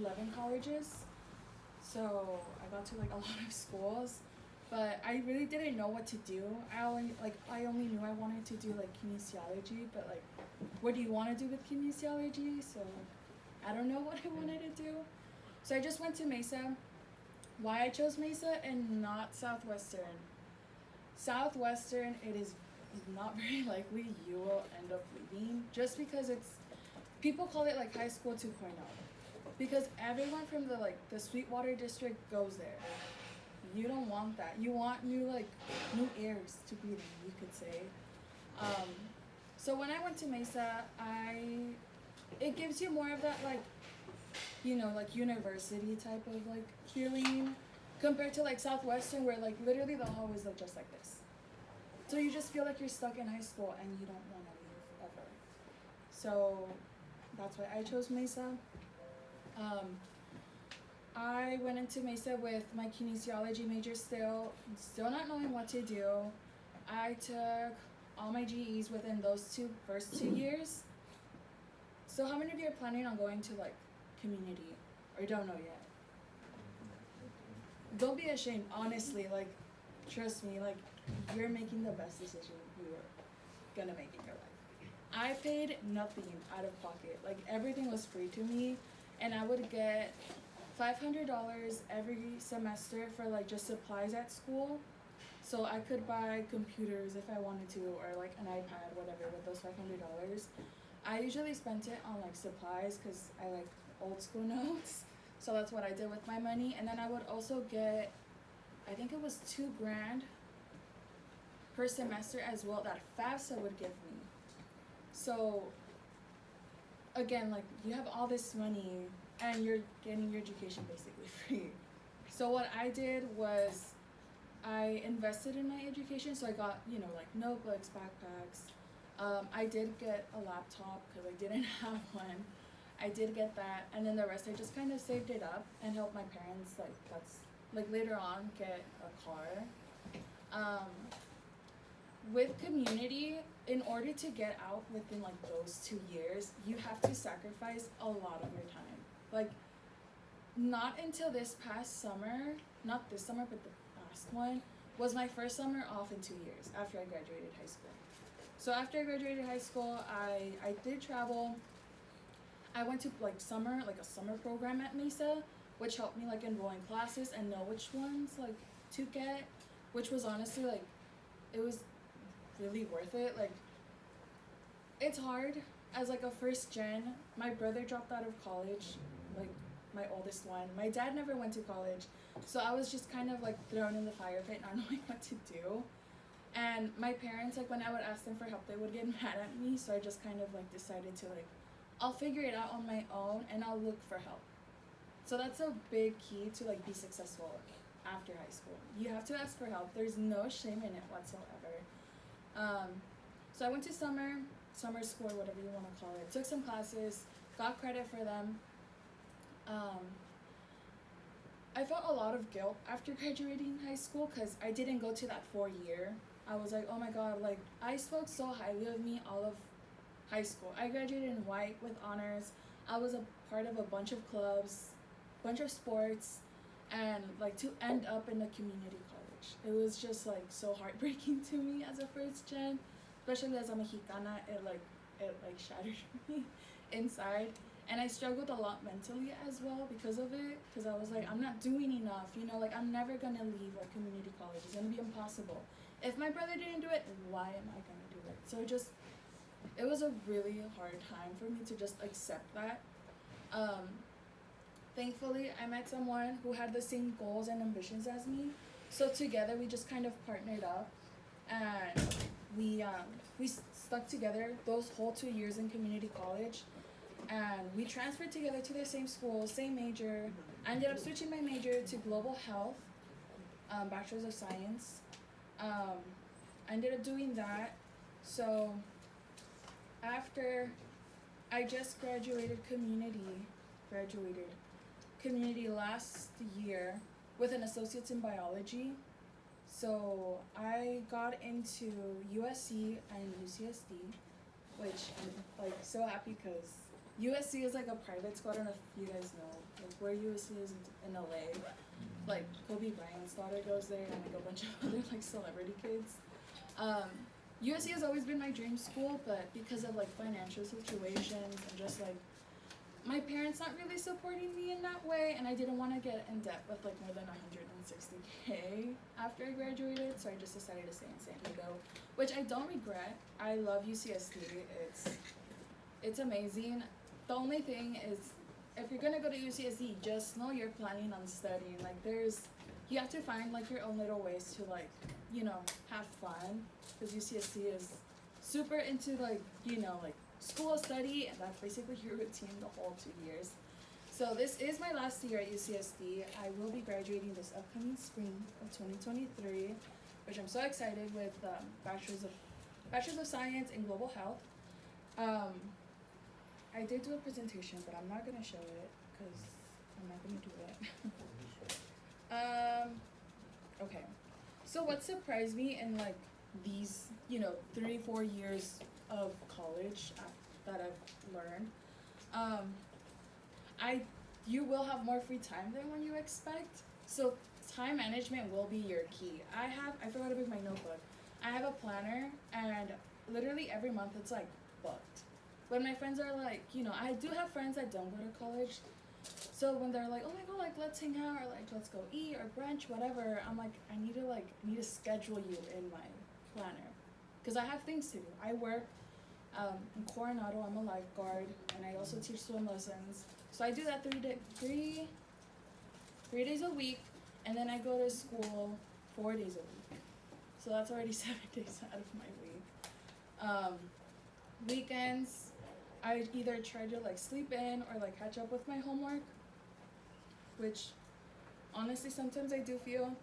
11 colleges, so I got to like a lot of schools, but I really didn't know what to do. I only knew I wanted to do like kinesiology, but like, what do you want to do with kinesiology? So I don't know what I wanted to do. So I just went to Mesa. Why I chose Mesa and not Southwestern? Southwestern, it is not very likely you will end up leaving just because it's people call it like high school 2.0 because everyone from the Sweetwater district goes there. You don't want that. You want new ears to breathe in, you could say. Um, so when I went to Mesa, I it gives you more of that like university type of like feeling compared to like Southwestern where like literally the hallways look just like this. So you just feel like you're stuck in high school and you don't want to leave ever. So that's why I chose Mesa. Um, I went into Mesa with my kinesiology major still not knowing what to do. I took all my GEs within those first 2 years. So how many of you are planning on going to like community or don't know yet? Don't be ashamed, honestly, like trust me, like you're making the best decision you are gonna make in your life. I paid nothing out of pocket. Like everything was free to me and I would get $500 every semester for like just supplies at school. So I could buy computers if I wanted to or like an iPad, whatever, with those $500. I usually spent it on like supplies because I like old school notes. So that's what I did with my money. And then I would also get, I think it was $2,000 per semester as well that FAFSA would give me. So again, like you have all this money and you're getting your education basically free. So what I did was I invested in my education. So I got, like notebooks, backpacks. I did get a laptop because I didn't have one. I did get that, and then the rest I just kind of saved it up and helped my parents later on get a car. Um, with community, in order to get out within like those 2 years, you have to sacrifice a lot of your time. Like not until this past summer, not this summer, but the last one, was my first summer off in 2 years after I graduated high school. So after I graduated high school, I did travel. I went to like a summer program at Mesa, which helped me like enroll in classes and know which ones like to get, which was honestly like, it was really worth it. Like, it's hard as like a first gen. My brother dropped out of college, like my oldest one. My dad never went to college, so I was just kind of like thrown in the fire pit, not knowing what to do. And my parents, like when I would ask them for help, they would get mad at me. So I just kind of like decided to like, I'll figure it out on my own and I'll look for help. So that's a big key to like be successful after high school. You have to ask for help. There's no shame in it whatsoever. So I went to summer school, whatever you want to call it. Took some classes, got credit for them. I felt a lot of guilt after graduating high school because I didn't go to that 4 year. I was like, oh my god, like I spoke so highly of me all of high school. I graduated in white with honors. I was a part of a bunch of clubs, bunch of sports, and like to end up in a community college. It was just like so heartbreaking to me as a first gen, especially as a Mexicana. It shattered me inside. And I struggled a lot mentally as well because of it, because I was like, I'm not doing enough, like I'm never gonna leave a community college. It's gonna be impossible. If my brother didn't do it, why am I gonna do it? So it was a really hard time for me to just accept that. Thankfully, I met someone who had the same goals and ambitions as me. So together, we just kind of partnered up, and we stuck together those whole 2 years in community college. And we transferred together to the same school, same major. I ended up switching my major to global health, bachelor's of science. I ended up doing that. So after I just graduated community last year with an associate's in biology. So I got into USC and UCSD, which I'm like so happy because USC is like a private school. I don't know if you guys know like where USC is in LA. Like Kobe Bryant's daughter goes there, and like a bunch of other like celebrity kids. USC has always been my dream school, but because of like financial situations and just like my parents not really supporting me in that way, and I didn't want to get in debt with like more than 160K after I graduated, so I just decided to stay in San Diego, which I don't regret. I love UCSD. It's amazing. The only thing is, if you're gonna go to UCSD, just know you're planning on studying. Like you have to find like your own little ways to like, have fun, because UCSD is super into like, like school study, and that's basically your routine the whole 2 years. So this is my last year at UCSD. I will be graduating this upcoming spring of 2023, which I'm so excited with. Bachelor's of Science in Global Health. I did do a presentation, but I'm not gonna show it because I'm not gonna do it. Okay. So what surprised me in like these, 3-4 years of college that I've learned, you will have more free time than when you expect. So time management will be your key. I forgot to bring my notebook. I have a planner, and literally every month it's like booked. When my friends are like, I do have friends that don't go to college, so when they're like, oh my god, like let's hang out, or like let's go eat or brunch, whatever, I'm like, I need to schedule you in my planner, because I have things to do. I work in Coronado. I'm a lifeguard, and I also teach swim lessons. So I do that 3 days a week, and then I go to school 4 days a week. So that's already 7 days out of my week. Weekends, I either try to like sleep in or like catch up with my homework, which honestly sometimes I do feel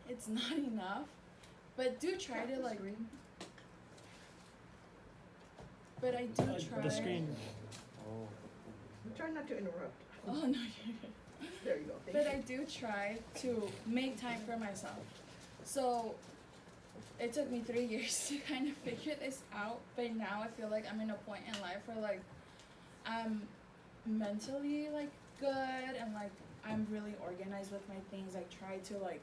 it's not enough, but do try to like. But I do try. The screen. Try not to interrupt. Oh no, you're good. There you go. But I do try to make time for myself. So it took me 3 years to kind of figure this out, but now I feel like I'm in a point in life where like I'm mentally like good, and like I'm really organized with my things. I try to like,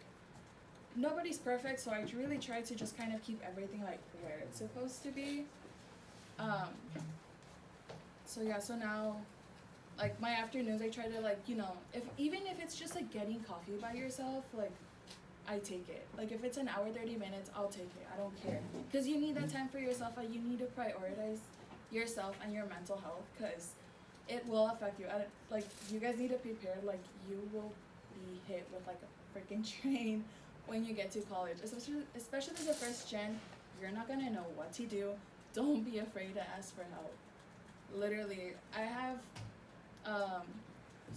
nobody's perfect, so I really try to just kind of keep everything like where it's supposed to be. So now like my afternoons I try to like, even if it's just like getting coffee by yourself, like I take it. Like if it's an hour 30 minutes, I'll take it. I don't care, because you need that time for yourself, and you need to prioritize yourself and your mental health, because it will affect you. Like you guys need to prepare. Like you will be hit with like a freaking train when you get to college, especially as a first gen. You're not gonna know what to do. Don't be afraid to ask for help. Literally, I have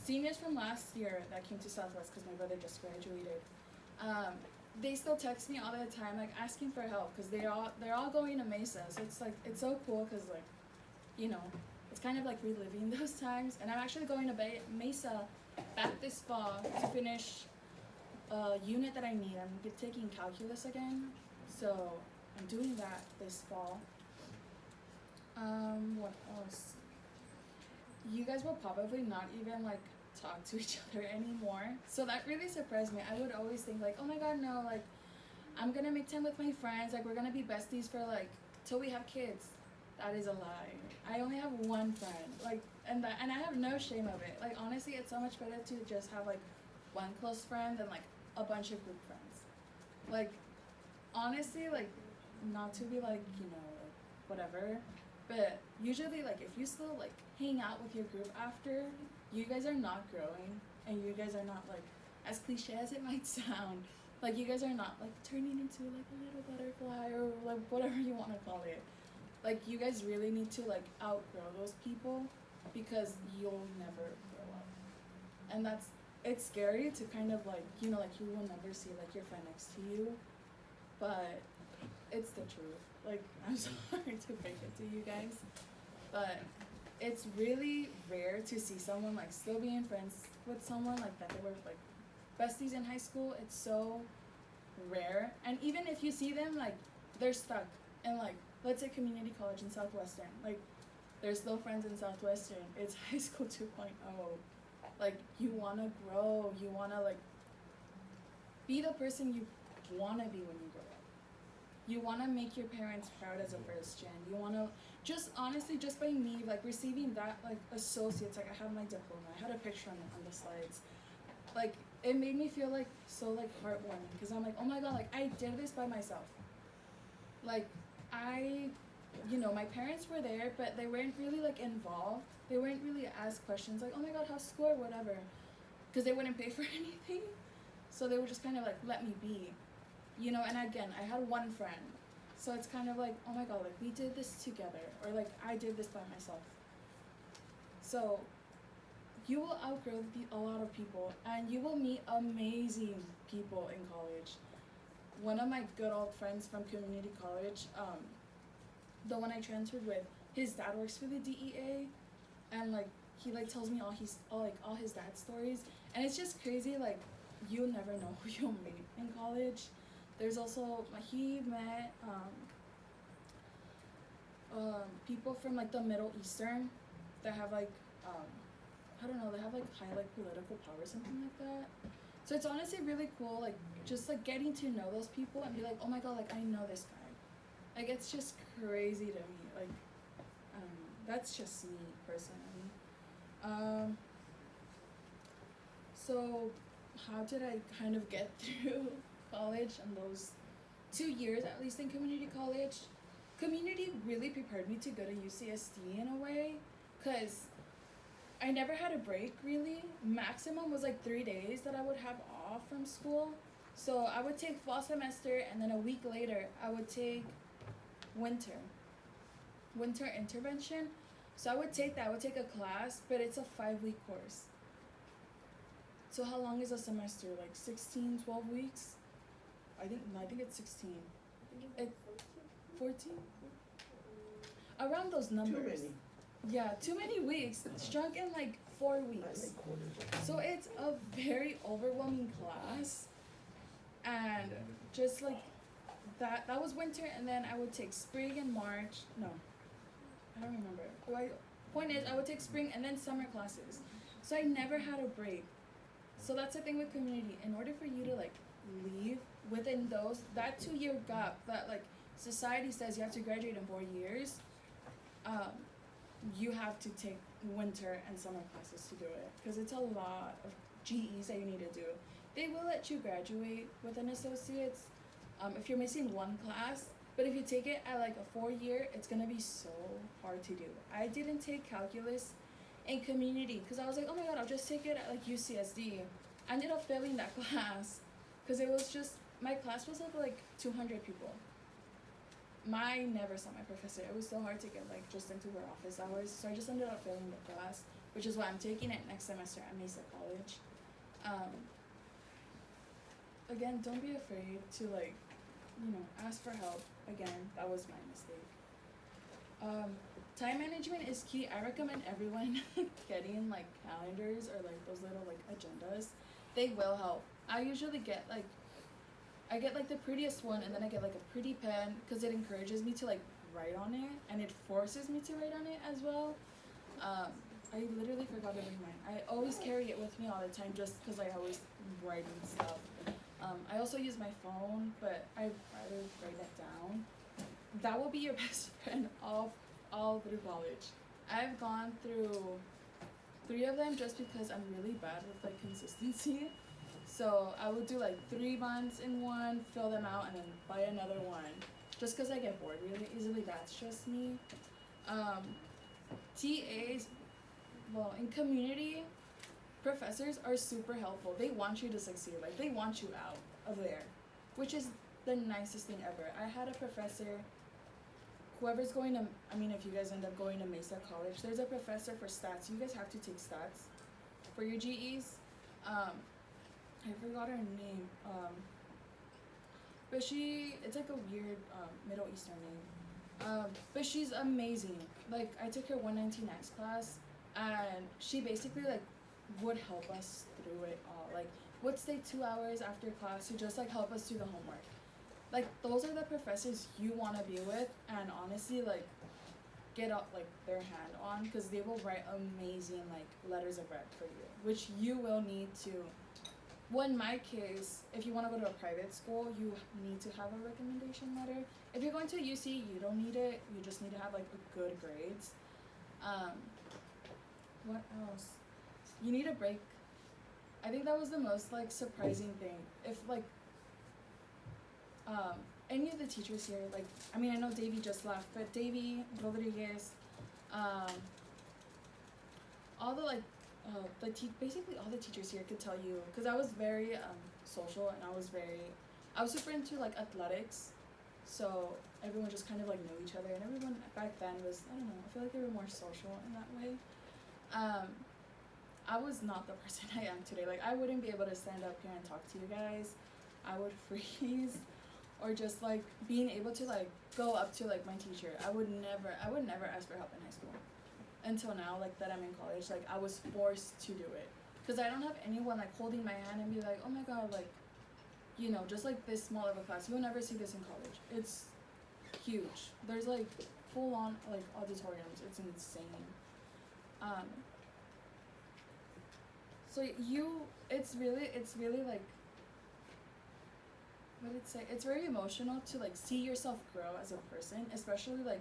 seniors from last year that came to Southwest because my brother just graduated. They still text me all the time, like asking for help, because they're all going to Mesa. So it's so cool, because like, it's kind of like reliving those times. And I'm actually going to Mesa back this fall to finish a unit that I need. I'm taking calculus again, so I'm doing that this fall. What else? You guys will probably not even like talk to each other anymore. So that really surprised me. I would always think like, oh my god, no, like I'm gonna make time with my friends, like we're gonna be besties for like till we have kids. That is a lie. I only have one friend, like, and I have no shame of it. Like honestly, it's so much better to just have like one close friend than like a bunch of group friends. Like honestly, like not to be like, like whatever, but usually like if you still like hang out with your group after, you guys are not growing, and you guys are not like, as cliche as it might sound, like you guys are not like turning into like a little butterfly or like whatever you want to call it. Like you guys really need to like outgrow those people, because you'll never grow up, and it's scary to kind of like, like you will never see like your friend next to you, but it's the truth. Like I'm sorry to break it to you guys, but it's really rare to see someone like still being friends with someone like that they were like besties in high school. It's so rare. And even if you see them, like they're stuck in like, let's say community college in Southwestern, like There's still friends in Southwestern. It's high school 2.0. Like, you want to grow. You want to, like, be the person you want to be when you grow up. You want to make your parents proud as a first gen. You want to, just honestly, just by me, like, receiving that, like, associates, like, I have my diploma. I had a picture on the slides. Like, it made me feel, like, so, like, heartwarming. Because I'm like, oh, my God, like, I did this by myself. Like, my parents were there, but they weren't really, like, involved. They weren't really asked questions, like, oh, my God, how's school or whatever. Because they wouldn't pay for anything. So they would just kind of, like, let me be. And again, I had one friend. So it's kind of like, oh, my God, like, we did this together. Or, like, I did this by myself. So you will outgrow a lot of people. And you will meet amazing people in college. One of my good old friends from community college, the one I transferred with, his dad works for the DEA, and like he like tells me all his dad's stories, and it's just crazy. Like, you'll never know who you'll meet in college. There's also he met people from like the Middle Eastern that have like I don't know, they have like high like political power, something like that. So it's honestly really cool, like just like getting to know those people and be like, oh my God, like I know this guy. Like, it's just crazy to me. Like, that's just me personally. So how did I kind of get through college and those 2 years, at least in community college? Community really prepared me to go to UCSD in a way, because I never had a break, really. Maximum was like 3 days that I would have off from school. So I would take fall semester, and then a week later, I would take winter intervention. So I would take that. I would take a class, but it's a 5-week course. So how long is a semester? Like 16, 12 weeks? I think it's 16. 14? Around those numbers. Too many. Yeah, too many weeks. Shrunk in like 4 weeks. So it's a very overwhelming class. And just like that was winter, and then I would take spring and March. No, I don't remember. Point is, I would take spring and then summer classes. So I never had a break. So that's the thing with community. In order for you to like leave within that 2-year gap that like society says you have to graduate in 4 years, you have to take winter and summer classes to do it, because it's a lot of GEs that you need to do. They will let you graduate with an associate's if you're missing one class, but if you take it at like a 4-year, it's gonna be so hard to do. I didn't take calculus in community because I was like, oh my God, I'll just take it at like UCSD. I ended up failing that class because it was just, my class was of like 200 people. I never saw my professor. It was so hard to get like just into her office hours, so I just ended up failing the class, which is why I'm taking it next semester at Mesa College. Again, don't be afraid to like, ask for help. Again, that was my mistake. Time management is key. I recommend everyone getting like calendars or like those little like agendas. They will help. I usually get like the prettiest one, and then I get like a pretty pen because it encourages me to like write on it, and it forces me to write on it as well. I literally forgot to bring mine. I always carry it with me all the time just because I always write and stuff. I also use my phone, but I'd rather write it down. That will be your best friend all through college. I've gone through 3 of them just because I'm really bad with like consistency. So I would do like 3 months in one, fill them out, and then buy another one. Just because I get bored really easily. That's just me. TAs, well, in community, professors are super helpful. They want you to succeed. Like, they want you out of there, which is the nicest thing ever. I had a professor, whoever's going to, if you guys end up going to Mesa College, there's a professor for stats. You guys have to take stats for your GEs. I forgot her name. But it's like a weird Middle Eastern name. But she's amazing. Like, I took her 119X class, and she basically like would help us through it all. Like, would stay 2 hours after class to just like help us do the homework. Like, those are the professors you want to be with. And honestly, like, get up like their hand on, because they will write amazing like letters of rec for you, which you will need to. Well, in my case, if you want to go to a private school, you need to have a recommendation letter. If you're going to a UC, you don't need it. You just need to have like good grades. What else? You need a break. I think that was the most like surprising thing. If like any of the teachers here, like I mean I know Davey just left, but Davey Rodriguez, all the like basically all the teachers here could tell you, because I was very social, and I was super into like athletics, so everyone just kind of like knew each other, and everyone back then was, I don't know, I feel like they were more social in that way. I was not the person I am today. Like I wouldn't be able to stand up here and talk to you guys. I would freeze, or just like being able to like go up to like my teacher. I would never ask for help in high school. Until now, like that I'm in college, like I was forced to do it, because I don't have anyone like holding my hand and be like, oh my god, like, you know, just like this small of a class. You'll never see this in college. It's huge. There's like full on like auditoriums. It's insane. So it's really like, what did it say? It's very emotional to like see yourself grow as a person, especially like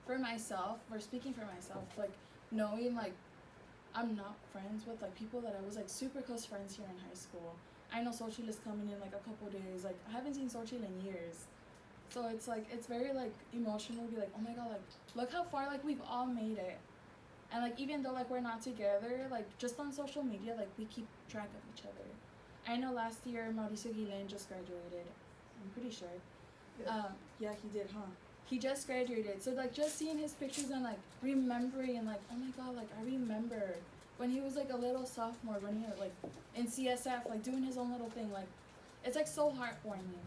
for myself, or speaking for myself, like knowing like I'm not friends with like people that I was like super close friends here in high school. I know Social is coming in like a couple days. Like I haven't seen Social in years. So it's like, it's very like emotional to be like, oh my god, like look how far like we've all made it. And like even though like we're not together, like just on social media, like we keep track of each other. I know last year Mauricio Guillen just graduated. I'm pretty sure. Yeah. Yeah, he did, huh? He just graduated, so like just seeing his pictures and like remembering, and like, oh my god, like I remember when he was like a little sophomore, when he was like in CSF, like doing his own little thing, like it's like so heartwarming,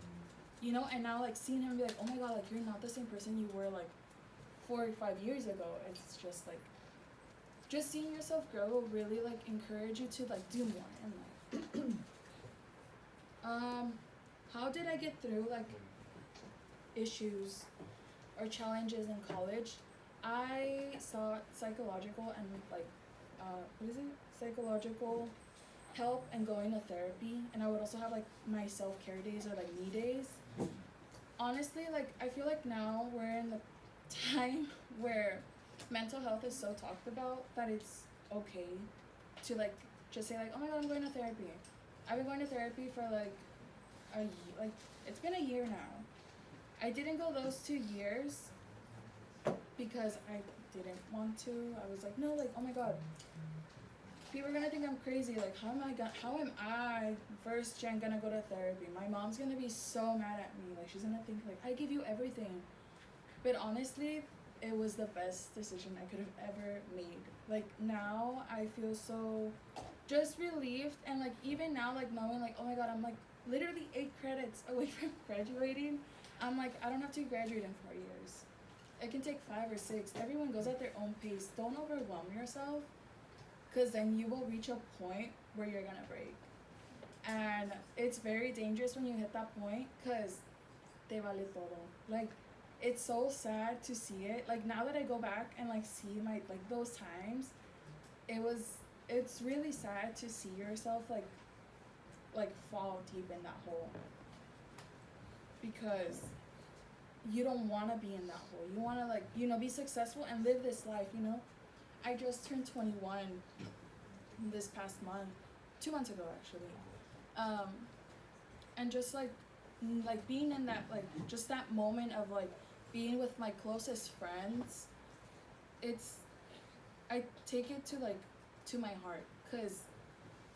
you know. And now like seeing him be like, oh my god, like you're not the same person you were like 4 or 5 years ago. It's just like, just seeing yourself grow will really like encourage you to like do more in life. How did I get through like issues or challenges in college? I sought psychological and like psychological help and going to therapy, and I would also have like my self-care days or like me days. Honestly, like I feel like now we're in the time where mental health is so talked about that it's okay to like just say like, oh my god, I'm going to therapy. I've been going to therapy for like it's been a year now. I didn't go those 2 years because I didn't want to. I was like, no, like, oh my god, people are gonna think I'm crazy. Like, how am I first gen gonna go to therapy? My mom's gonna be so mad at me. Like, she's gonna think like I give you everything. But honestly, it was the best decision I could have ever made. Like now I feel so just relieved, and like even now, like knowing like, oh my god, I'm like literally 8 credits away from graduating. I'm like, I don't have to graduate in 4 years. It can take 5 or 6. Everyone goes at their own pace. Don't overwhelm yourself, because then you will reach a point where you're gonna break. And it's very dangerous when you hit that point, because te vale todo. Like, it's so sad to see it. Like, now that I go back and like see my like those times, it's really sad to see yourself like fall deep in that hole, because you don't want to be in that hole. You want to like, you know, be successful and live this life, you know. I just turned 21 this past month, 2 months ago actually. And just like being in that, like just that moment of like being with my closest friends, I take it to my heart, because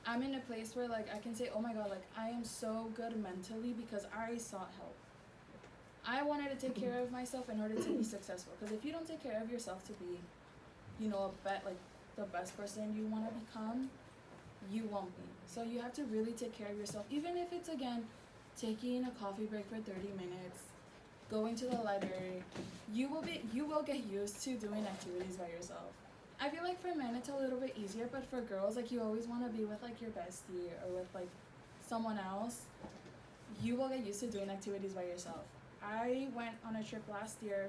I'm in a place where like I can say, oh my god, like I am so good mentally because I sought help. I wanted to take care of myself in order to be successful, because if you don't take care of yourself to be, you know, the best person you want to become, you won't be. So you have to really take care of yourself, even if it's, again, taking a coffee break for 30 minutes, going to the library. You will get used to doing activities by yourself. I feel like for men it's a little bit easier, but for girls, like, you always want to be with like your bestie or with like someone else. You will get used to doing activities by yourself. I went on a trip last year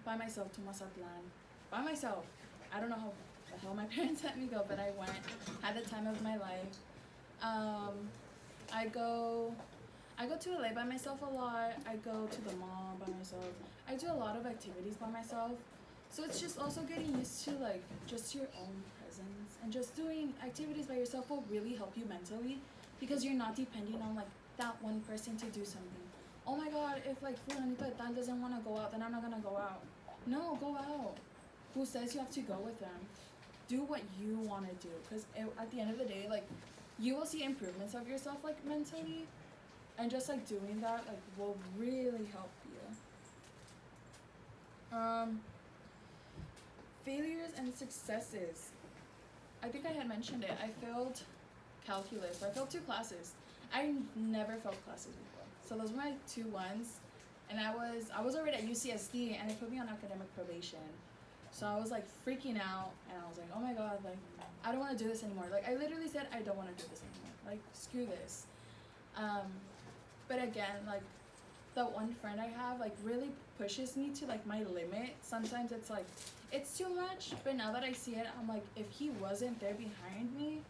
by myself to Mazatlan. By myself. I don't know how the hell my parents let me go, but I went. Had the time of my life. I go to LA by myself a lot. I go to the mall by myself. I do a lot of activities by myself. So it's just also getting used to like just your own presence, and just doing activities by yourself will really help you mentally, because you're not depending on like that one person to do something. Oh my god, if like Fulanita Tal doesn't want to go out, then I'm not gonna go out. No, go out. Who says you have to go with them? Do what you want to do, because at the end of the day, like, you will see improvements of yourself like mentally, and just like doing that like will really help you. Failures and successes. I think I had mentioned it. I failed calculus. I failed 2 classes. I never failed classes before. So those were my 2 ones. And I was already at UCSD, and they put me on academic probation. So I was like freaking out, and I was like, oh my god, like, I don't want to do this anymore. Like, I literally said, I don't want to do this anymore. Like, screw this. But again, like, the one friend I have, like, really pushes me to, like, my limit. Sometimes it's, like, it's too much, but now that I see it, I'm like, if he wasn't there behind me,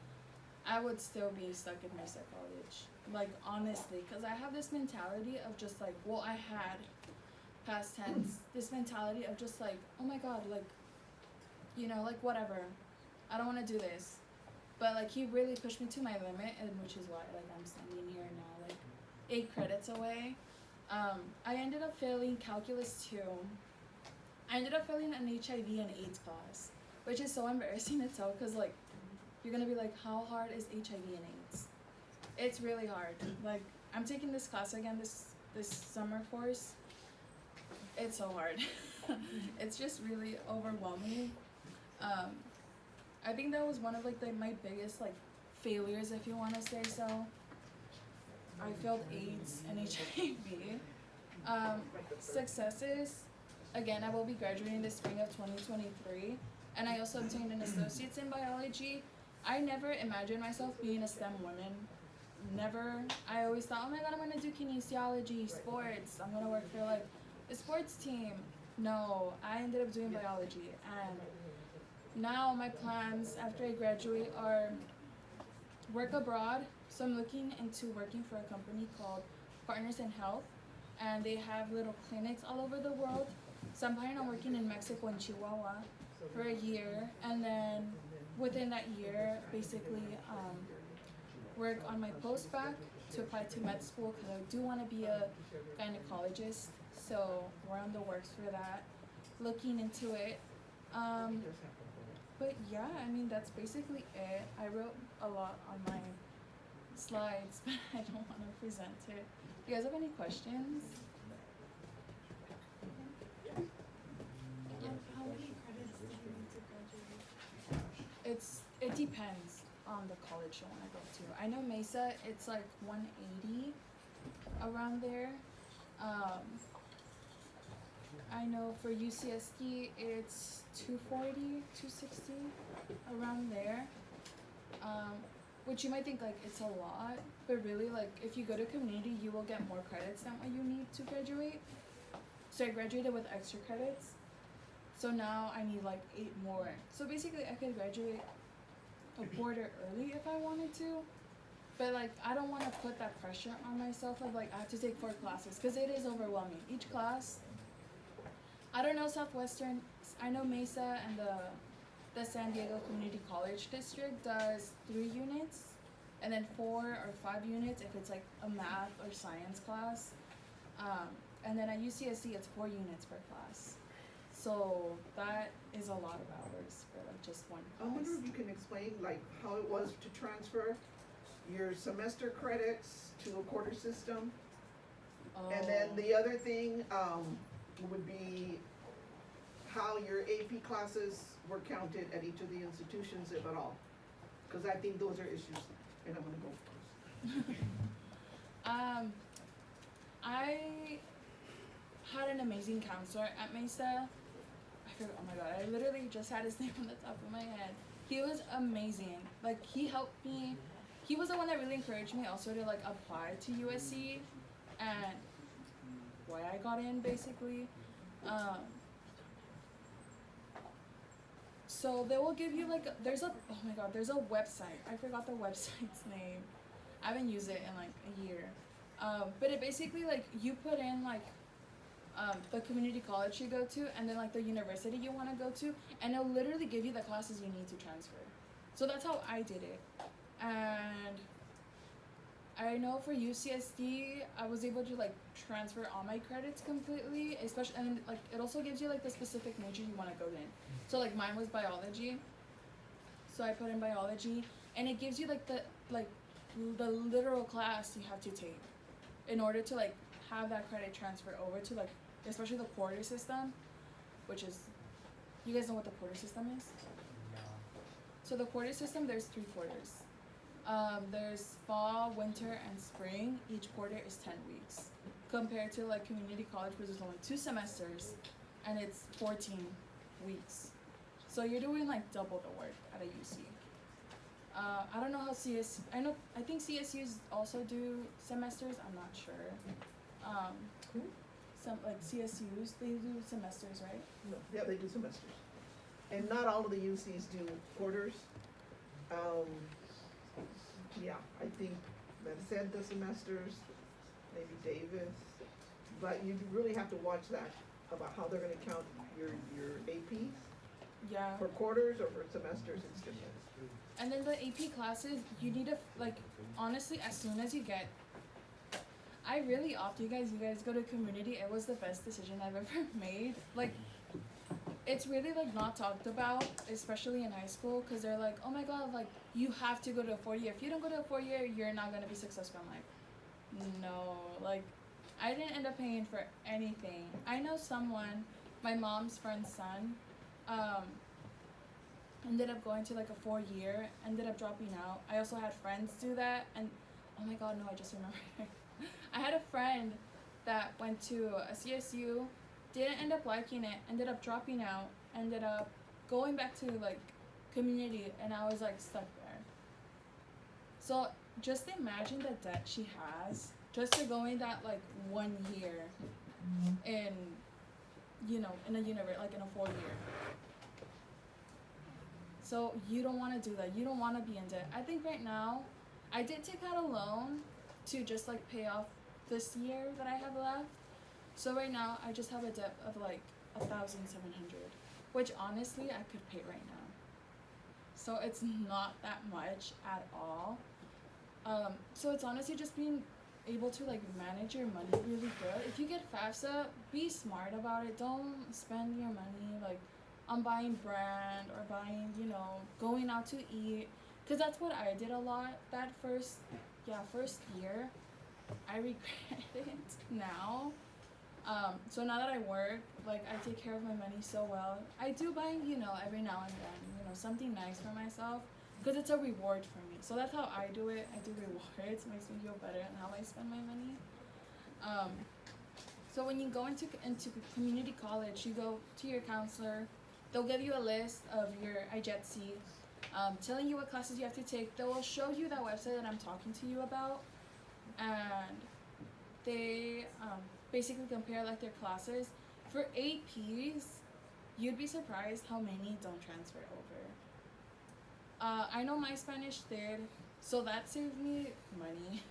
I would still be stuck in my college. Like, honestly, because I have this mentality of just, like, well, I had, past tense, this mentality of just, like, oh my god, like, you know, like, whatever. I don't want to do this. But, like, he really pushed me to my limit, and which is why, like, I'm standing here now, like, 8 credits away. I ended up failing calculus 2. I ended up failing an HIV and AIDS class, which is so embarrassing to tell, because, like, you're going to be like, how hard is HIV and AIDS? It's really hard. Like, I'm taking this class again, this summer course. It's so hard. It's just really overwhelming. I think that was one of, like, my biggest, like, failures, if you want to say so. I failed AIDS and HIV. Successes, again, I will be graduating this spring of 2023, and I also obtained an associate's in biology. I never imagined myself being a STEM woman. Never. I always thought, oh my god, I'm going to do kinesiology, sports. I'm going to work for, like, a sports team. No, I ended up doing biology, and now my plans after I graduate are work abroad. So I'm looking into working for a company called Partners in Health, and they have little clinics all over the world. So I'm planning on working in Mexico and Chihuahua for a year, and then within that year, basically work on my post-bac to apply to med school, because I do want to be a gynecologist. So we're on the works for that, looking into it. But yeah, I mean, that's basically it. I wrote a lot on my slides, but I don't want to present it. Do you guys have any questions? Yeah. How many credits do you need to graduate? It depends on the college you want to go to. I know Mesa, it's like 180 around there. I know for UCSD it's 240, 260 around there. Which you might think like it's a lot, but really, like, if you go to community, you will get more credits than what you need to graduate. So I graduated with extra credits. So now I need like 8 more. So basically I could graduate a quarter early if I wanted to. But like, I don't want to put that pressure on myself of like I have to take 4 classes, because it is overwhelming. Each class, I don't know Southwestern, I know Mesa and the San Diego Community College District does 3 units, and then 4 or 5 units if it's like a math or science class. And then at UCSD it's 4 units per class. So that is a lot of hours for like just one class. I wonder if you can explain like how it was to transfer your semester credits to a quarter system. And then the other thing would be how your AP classes were counted at each of the institutions, if at all. Because I think those are issues, and I'm gonna go first. I had an amazing counselor at Mesa. I forgot, oh my god, I literally just had his name on the top of my head. He was amazing. Like, he helped me. He was the one that really encouraged me also to like apply to USC and why I got in basically. So they will give you like there's a website. I forgot the website's name. I haven't used it in like a year. But it basically like you put in like the community college you go to and then like the university you want to go to, and it'll literally give you the classes you need to transfer. So that's how I did it. And I know for UCSD I was able to like transfer all my credits completely, especially, and like it also gives you like the specific major you want to go in. So like mine was biology, so I put in biology, and it gives you like the literal class you have to take in order to like have that credit transfer over to like especially the quarter system, which is, you guys know what the quarter system is? No. So the quarter system, there's 3 quarters. There's fall, winter, and spring. Each quarter is 10 weeks. Compared to like community college, where there's only 2 semesters, and it's 14 weeks. So you're doing like double the work at a UC. I don't know how I think CSUs also do semesters. I'm not sure. Some like CSUs, they do semesters, right? No, yeah, they do semesters. And not all of the UCs do quarters. Yeah, I think Medicine does semesters, maybe Davis, but you really have to watch that about how they're gonna count your APs Yeah. for quarters or for semesters instead. And then the AP classes, you need to like honestly, as soon as you get, I really opt you guys go to community. It was the best decision I've ever made. Like, it's really like not talked about, especially in high school, because they're like, oh my god, like you have to go to a 4-year. If you don't go to a 4-year, you're not gonna be successful. I'm like, no, like I didn't end up paying for anything. I know someone, my mom's friend's son, ended up going to like a 4-year, ended up dropping out. I also had friends do that, and oh my god, no, I just remembered. I had a friend that went to a CSU, didn't end up liking it, ended up dropping out, ended up going back to like community, and I was like stuck there. So just imagine the debt she has just to going that like 1 year in, you know, in a university, like in a 4-year. So you don't want to do that. You don't want to be in debt. I think right now, I did take out a loan to just like pay off this year that I have left. So right now, I just have a debt of like 1,700, which honestly I could pay right now. So it's not that much at all. So it's honestly just being able to like manage your money really good. If you get FAFSA, be smart about it. Don't spend your money like on buying brand or buying, you know, going out to eat. Because that's what I did a lot that first year. I regret it now. So now that I work, like I take care of my money so well. I do buy, you know, every now and then, you know, something nice for myself because it's a reward for me. So that's how I do it. I do rewards. It makes me feel better on how I spend my money. So when you go into community college, you go to your counselor. They'll give you a list of your IJETC, telling you what classes you have to take. They will show you that website that I'm talking to you about, and they basically compare like their classes. For APs, you'd be surprised how many don't transfer over. I know my Spanish did, so that saved me money.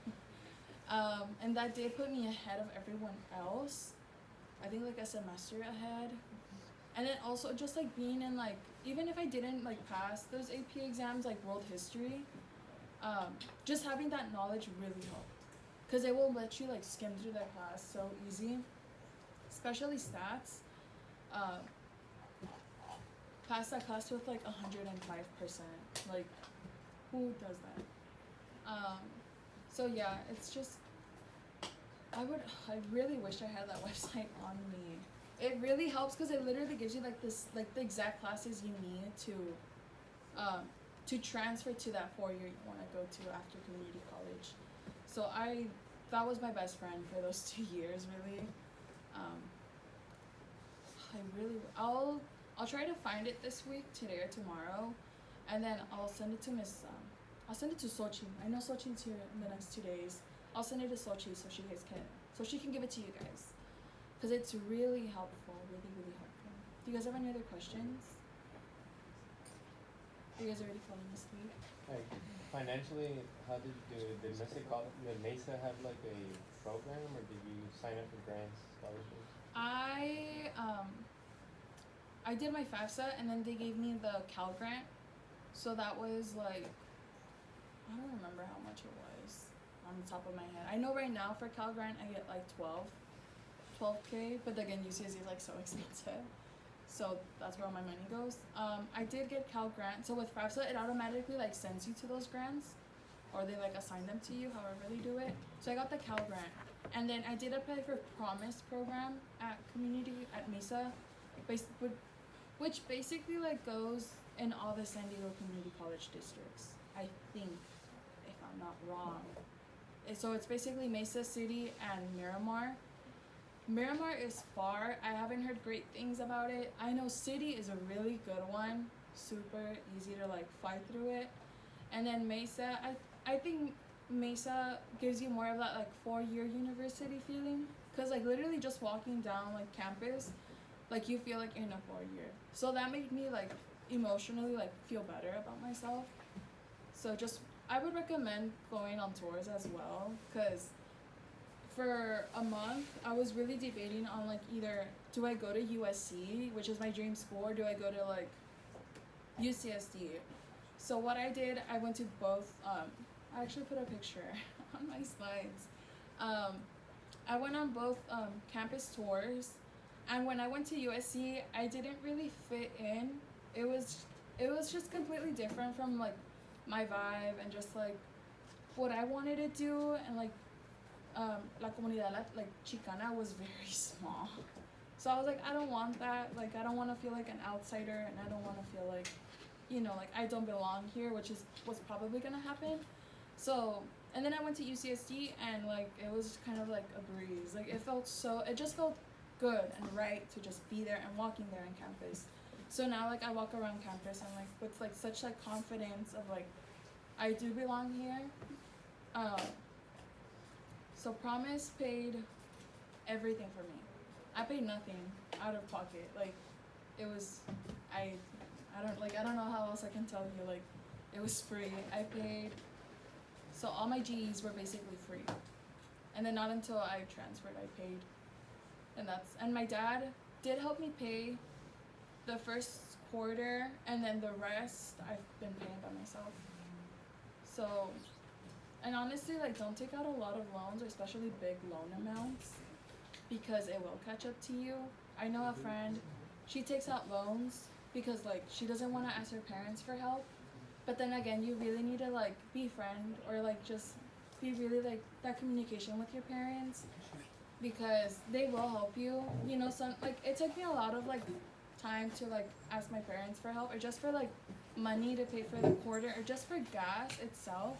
And that did put me ahead of everyone else. I think like a semester ahead. And then also just like being in like, even if I didn't like pass those AP exams like world history, just having that knowledge really helped. Because it will let you like skim through that class so easy. Especially stats. Pass that class with like 105%. Like, who does that? So yeah, it's just, I really wish I had that website on me. It really helps because it literally gives you like this, like the exact classes you need to transfer to that 4-year you want to go to after community college. So that was my best friend for those 2 years, really. I'll try to find it this week, today or tomorrow, and then I'll send it to I'll send it to Sochi. I know Sochi's here in the next 2 days. I'll send it to Sochi so she can give it to you guys. Because it's really helpful, really, really helpful. Do you guys have any other questions? You guys already falling asleep? Like financially, how did you do it? Did Mesa have like a program, or did you sign up for grants, scholarships? I did my FAFSA and then they gave me the Cal grant. So that was like, I don't remember how much it was on the top of my head. I know right now for Cal grant I get like 12K, but again UCSD is like so expensive. So that's where all my money goes. I did get Cal grant. So with FAFSA it automatically like sends you to those grants, or they like assign them to you, however they do it. So I got the Cal grant. And then I did apply for Promise program at Mesa, which basically like goes in all the San Diego community college districts, I think, if I'm not wrong. So it's basically Mesa City and Miramar. Miramar is far. I haven't heard great things about it. I know City is a really good one, super easy to like fly through it. And then Mesa, I think Mesa gives you more of that like 4-year university feeling, cause like literally just walking down like campus, like you feel like you're in a 4-year. So that made me like emotionally like feel better about myself. So just I would recommend going on tours as well, cause for a month I was really debating on like either do I go to USC, which is my dream school, or do I go to like UCSD. So what I did, I went to both. I actually put a picture on my slides. I went on both campus tours, and when I went to USC, I didn't really fit in. It was just completely different from like my vibe and just like what I wanted to do, and like la comunidad like Chicana was very small. So I was like, I don't want that. Like I don't want to feel like an outsider, and I don't want to feel like, you know, like I don't belong here, which is what's probably gonna happen. So, and then I went to UCSD, and like it was kind of like a breeze. Like it just felt good and right to just be there and walking there on campus. So now like I walk around campus and like with like such like confidence of like I do belong here. So Promise paid everything for me. I paid nothing out of pocket. Like it was I don't know how else I can tell you, like it was free. I paid, so all my G's were basically free. And then not until I transferred I paid. And my dad did help me pay the first quarter, and then the rest I've been paying by myself. So, and honestly, like don't take out a lot of loans, especially big loan amounts, because it will catch up to you. I know a friend, she takes out loans because like she doesn't want to ask her parents for help, but then again you really need to like befriend or like just be really like that communication with your parents, because they will help you. You know, some like it took me a lot of like time to like ask my parents for help, or just for like money to pay for the quarter, or just for gas itself.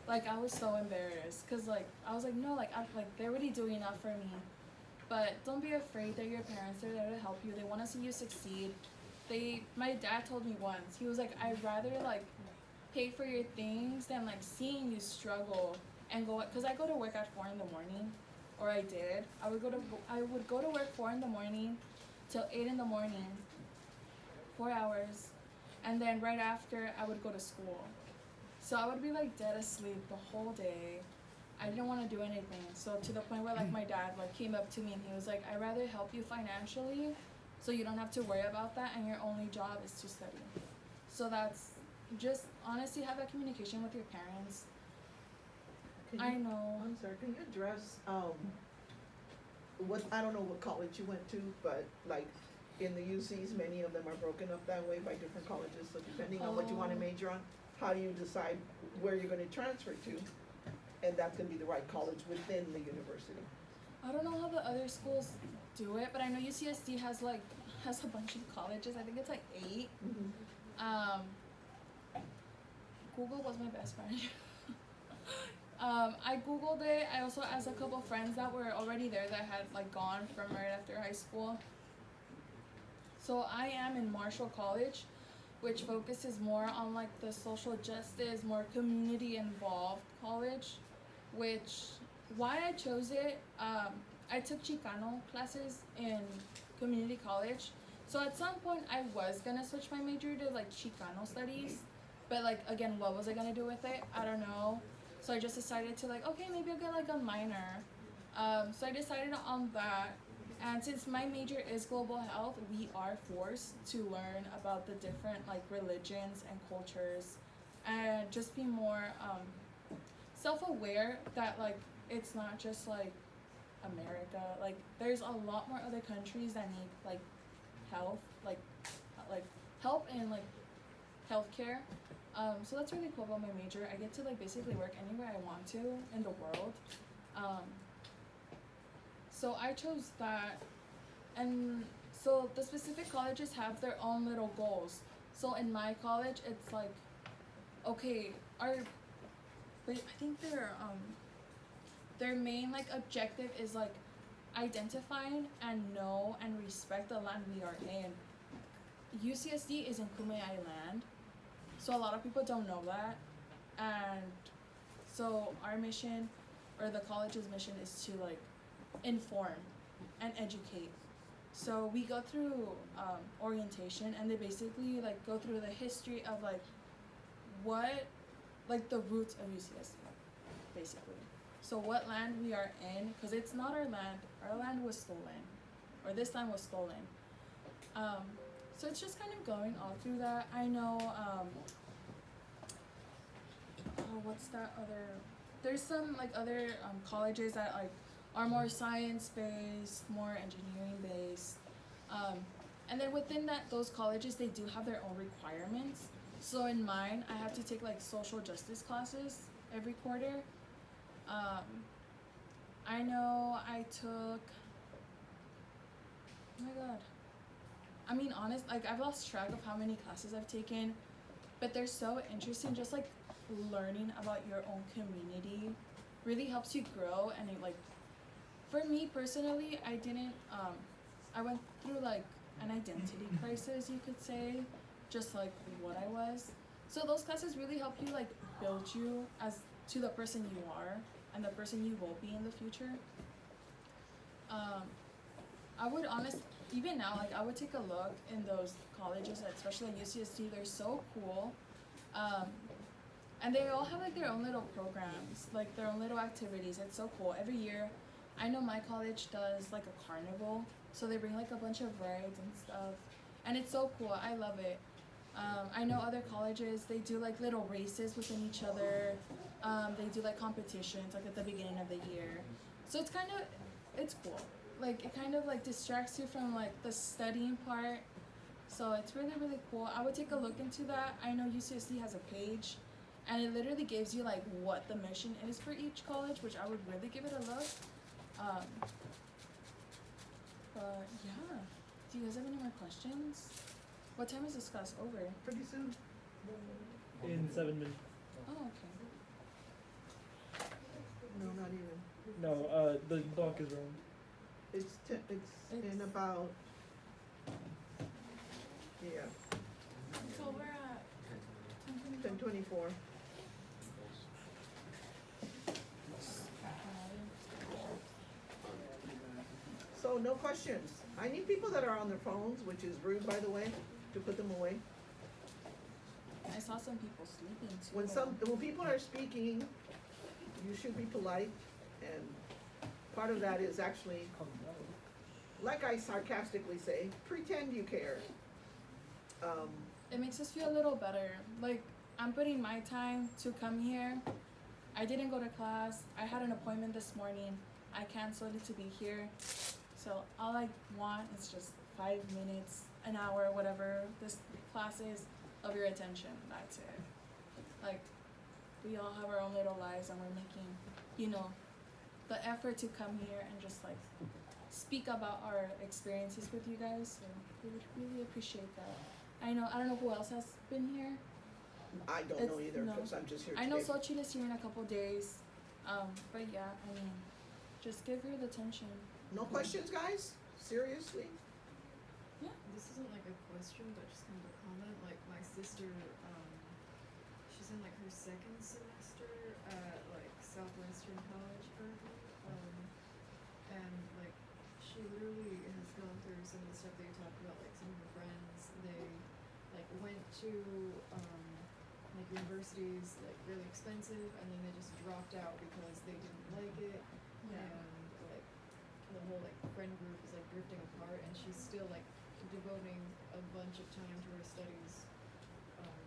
Like I was so embarrassed because like I was like, no, like they're already doing enough for me. But don't be afraid that your parents are there to help you. They want to see you succeed. My dad told me once, he was like, I'd rather like pay for your things than like seeing you struggle and go, because I go to work at 4 in the morning, or I did. I would go to work 4 in the morning till 8 in the morning, 4 hours, and then right after I would go to school. So I would be like dead asleep the whole day. I didn't want to do anything. So to the point where like my dad like came up to me and he was like, I'd rather help you financially so you don't have to worry about that, and your only job is to study. So that's just honestly have that communication with your parents. I know. I'm sorry, can you address, I don't know what college you went to, but like in the UCs, many of them are broken up that way by different colleges, so depending on what you wanna major on, how do you decide where you're gonna transfer to? And that's gonna be the right college within the university. I don't know how the other schools do it, but I know UCSD has a bunch of colleges. I think it's like 8. Mm-hmm. Google was my best friend. I Googled it. I also asked a couple friends that were already there that had like gone from right after high school. So I am in Marshall College, which focuses more on like the social justice, more community involved college, which why I chose it, I took Chicano classes in community college, So at some point I was gonna switch my major to like Chicano studies, but like again, what was I gonna do with it? I don't know. So I just decided to like, okay, maybe I'll get like a minor. So I decided on that. And since my major is global health, we are forced to learn about the different like religions and cultures, and just be more self-aware that like it's not just like America. Like there's a lot more other countries that need like health, like help and like healthcare. So that's really cool about my major. I get to like basically work anywhere I want to in the world. So I chose that, and so the specific colleges have their own little goals. So in my college, it's like, okay, but I think their main like objective is like identifying and know and respect the land we are in. UCSD is in Kumeyaay land, so a lot of people don't know that, and so our mission, or the college's mission, is to like inform and educate. So we go through orientation, and they basically like go through the history of like what, like the roots of UCSD, basically. So what land we are in, because it's not our land. Our land was stolen, or this land was stolen. So it's just kind of going all through that. I know, what's that other, there's some like other colleges that like are more science-based, more engineering-based. And then within that, those colleges, they do have their own requirements. So in mine, I have to take like social justice classes every quarter. I know I took, oh my god. I mean, honest, like I've lost track of how many classes I've taken, but they're so interesting. Just like learning about your own community really helps you grow, and it like, for me personally, I went through like an identity crisis, you could say, just like what I was. So those classes really help you like build you as to the person you are and the person you will be in the future. I would even now, like I would take a look in those colleges, especially at UCSD. They're so cool, and they all have like their own little programs, like their own little activities. It's so cool. Every year, I know my college does like a carnival, so they bring like a bunch of rides and stuff, and it's so cool. I love it. I know other colleges, they do like little races within each other. They do like competitions like at the beginning of the year. So it's cool. Like it kind of like distracts you from like the studying part. So it's really, really cool. I would take a look into that. I know UCSD has a page, and it literally gives you like what the mission is for each college, which I would really give it a look. But yeah, do you guys have any more questions? What time is this class over? Pretty soon. In 7 minutes. Oh, okay. No, not even. No, the clock is wrong. It's in about, yeah, So we're at 10:24. So no questions. I need people that are on their phones, which is rude, by the way, to put them away. I saw some people sleeping too. When people are speaking, you should be polite, and part of that is actually, like I sarcastically say, pretend you care. It makes us feel a little better. Like I'm putting my time to come here. I didn't go to class. I had an appointment this morning. I canceled it to be here. So all I want is just 5 minutes, an hour, whatever this class is, of your attention. That's it. Like, we all have our own little lives, and we're making, the effort to come here and just like speak about our experiences with you guys. So we would really appreciate that. I don't know who else has been here. I don't know either, No. because I'm just here today. I know Xochitl is here in a couple days. But yeah, I mean, just give her the attention. No questions, guys? Seriously? This isn't like a question, but just kind of a comment. Like my sister, she's in like her second semester at like Southwestern College currently, and like she literally has gone through some of the stuff that you talked about, like some of her friends, they like went to like universities, like really expensive, and then they just dropped out because they didn't like it, and like the whole like friend group is like drifting apart, and she's still like devoting a bunch of time to her studies, and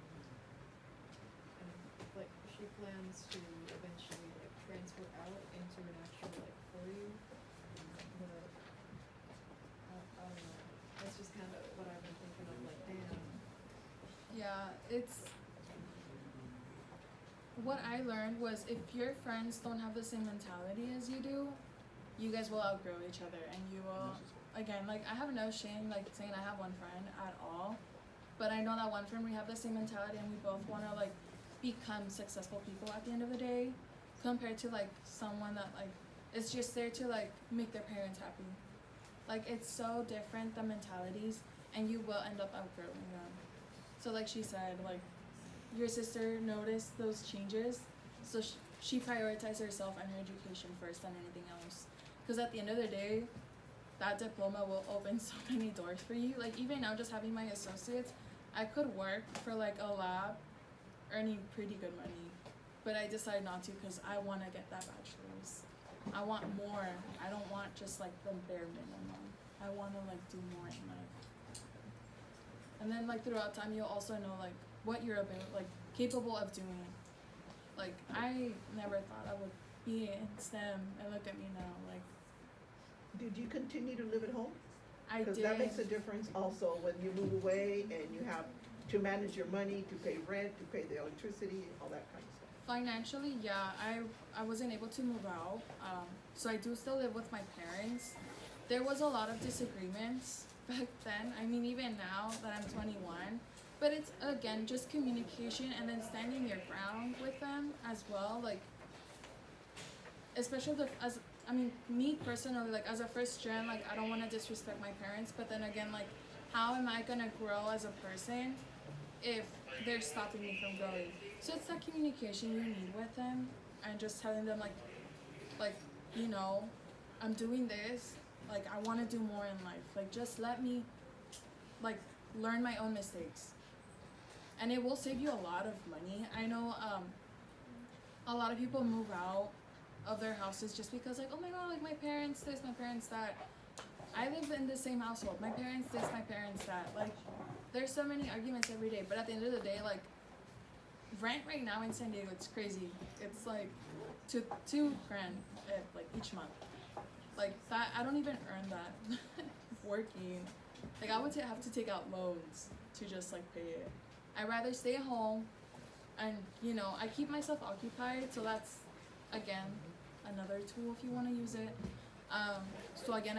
like she plans to eventually like transfer out into an actual like 4U, but I don't know, that's just kind of what I've been thinking of, like damn. Yeah, it's what I learned was if your friends don't have the same mentality as you do, you guys will outgrow each other, and you will again, like I have no shame like saying I have one friend at all, but I know that one friend we have the same mentality and we both want to like become successful people at the end of the day, compared to like someone that like is just there to like make their parents happy. Like it's so different, the mentalities, and you will end up outgrowing them. So like she said, like your sister noticed those changes, so she prioritized herself and her education first than anything else. Because at the end of the day, that diploma will open so many doors for you. Like even now, just having my associates, I could work for like a lab, earning pretty good money, but I decided not to because I want to get that bachelor's. I want more. I don't want just like the bare minimum. I want to like do more in life. And then like throughout time, you'll also know like what you're like capable of doing. Like I never thought I would be in STEM, and look at me now. Like Did you continue to live at home? I Because did. that makes a difference also when you move away and you have to manage your money, to pay rent, to pay the electricity, all that kind of stuff. Financially, yeah, I wasn't able to move out. So I do still live with my parents. There was a lot of disagreements back then. I mean, even now that I'm 21. But it's, again, just communication and then standing your ground with them as well. Like, especially me personally, like, as a first gen, like, I don't want to disrespect my parents. But then again, like, how am I going to grow as a person if they're stopping me from growing? So it's that communication you need with them, and just telling them, like, you know, I'm doing this. Like, I want to do more in life. Like, just let me, like, learn my own mistakes. And it will save you a lot of money. I know a lot of people move out of their houses just because, like, oh my god, like, my parents this, my parents that. I live in the same household. My parents this, my parents that. Like, there's so many arguments every day. But at the end of the day, like, rent right now in San Diego, it's crazy. It's like $2,000 like each month. Like that, I don't even earn that working. Like I would have to take out loans to just like pay it. I'd rather stay home, and you know I keep myself occupied. So that's again another tool if you want to use it. So again.